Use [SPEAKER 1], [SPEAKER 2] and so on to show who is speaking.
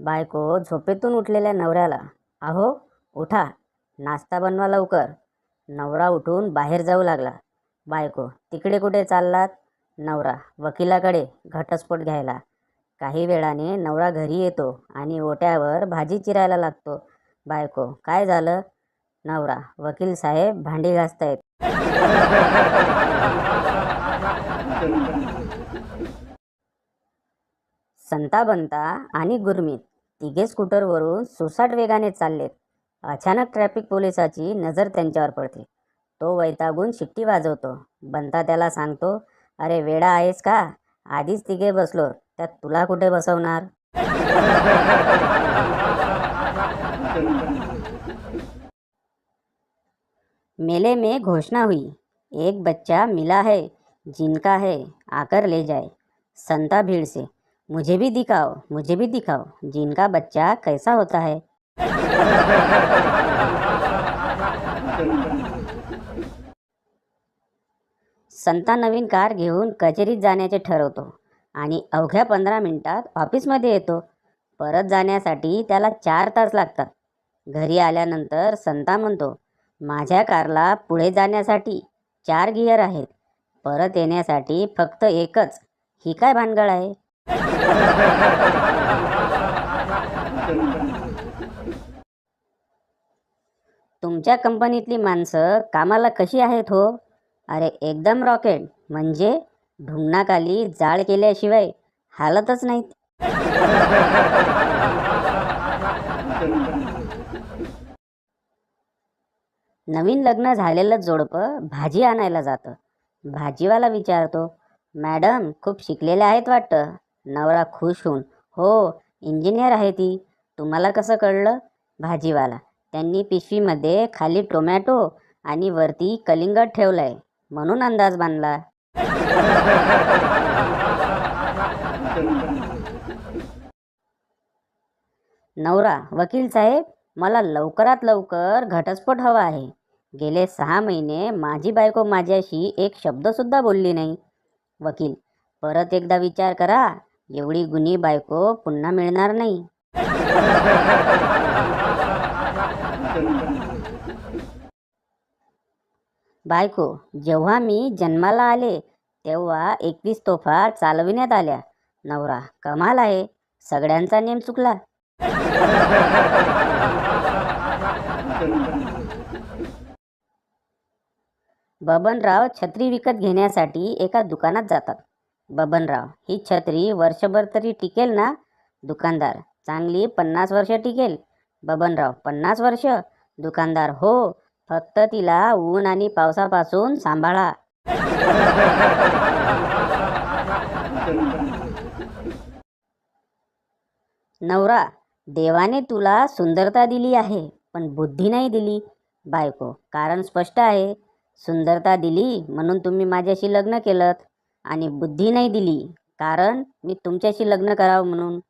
[SPEAKER 1] बायको झोपेतून उठलेल्या नवऱ्याला, अहो उठा, नाश्ता बनवा लवकर. नवरा उठून बाहेर जाऊ लागला. बायको, तिकडे कुठे चाललात? नवरा, वकिलाकडे घटस्फोट घ्यायला. काही वेळाने नवरा घरी येतो आणि ओट्यावर भाजी चिरायला लागतो. बायको, काय झालं? नवरा, वकील साहेब भांडी घासतायत. संता बनता आणि गुरमीत तिघे स्कूटरवरून सुसाट वेगाने चाललेत. अचानक ट्रॅफिक पोलिसाची नजर त्यांच्यावर पडते. तो वैतागून शिट्टी वाजवतो. बनता त्याला सांगतो, अरे वेडा आहेस का? आधीच तिघे बसलो, त्यात तुला कुठे बसवणार? मेले में घोषणा हुई, एक बच्चा मिला है, जिनका है आकर ले जाए. संता भीड़ से, मुझे भी दिखाओ, मुझे भी दिखाओ, जिनका बच्चा कैसा होता है. संता नवीन कार घेऊन कचेरीत जाण्याचे ठरवतो आणि अवघ्या 15 मिनिटात ऑफिसमध्ये येतो. परत जाण्यासाठी त्याला 4 तास लागतात. घरी आल्यानंतर संता म्हणतो, माझ्या कारला पुढे जाण्यासाठी 4 गिअर आहेत, परत येण्यासाठी फक्त एकच. ही काय भानगड आहे? तुमच्या कंपनीतली माणसं कामाला कशी आहेत हो? अरे एकदम रॉकेट, म्हणजे ढुंगणाखाली जाळ केल्याशिवाय हालतच नाहीत. नवीन लग्न झालेलं जोडपं भाजी आणायला जातं. भाजीवाला विचारतो, मॅडम खूप शिकलेल्या आहेत वाटतं. नवरा खुश होऊन, हो इंजिनियर आहे ती. तुम्हाला कसं कळलं? भाजीवाला, त्यांनी पिशवीमध्ये खाली टोमॅटो आणि वरती कलिंगड ठेवलंय म्हणून अंदाज बांधला. नवरा, वकील साहेब मला लवकरात लवकर घटस्फोट हवा आहे. गेले 6 महिने माझी बायको माझ्याशी एक शब्दसुद्धा बोलली नाही. वकील, परत एकदा विचार करा, एवढी गुणी बायको पुन्हा मिळणार नाही. बायको, जेव्हा मी जन्माला आले तेव्हा 21 तोफा चालविण्यात आल्या. नवरा, कमाल आहे, सगळ्यांचा नेम चुकला. बबनराव छत्री विकत घेण्यासाठी एका दुकानात जातात. बबनराव, ही छत्री वर्षभर तरी टिकेल ना? दुकानदार, चांगली 50 वर्ष टिकेल. बबनराव, 50 वर्ष? दुकानदार, हो, फक्त तिला ऊन आणि पावसापासून सांभाळा. नवरा, देवाने तुला सुंदरता दिली आहे पण बुद्धी नाही दिली. बायको, कारण स्पष्ट आहे, सुंदरता दिली म्हणून तुम्ही माझ्याशी लग्न केलं, आणि बुद्धी नाही दिली कारण मी तुमच्याशी लग्न करावं म्हणून.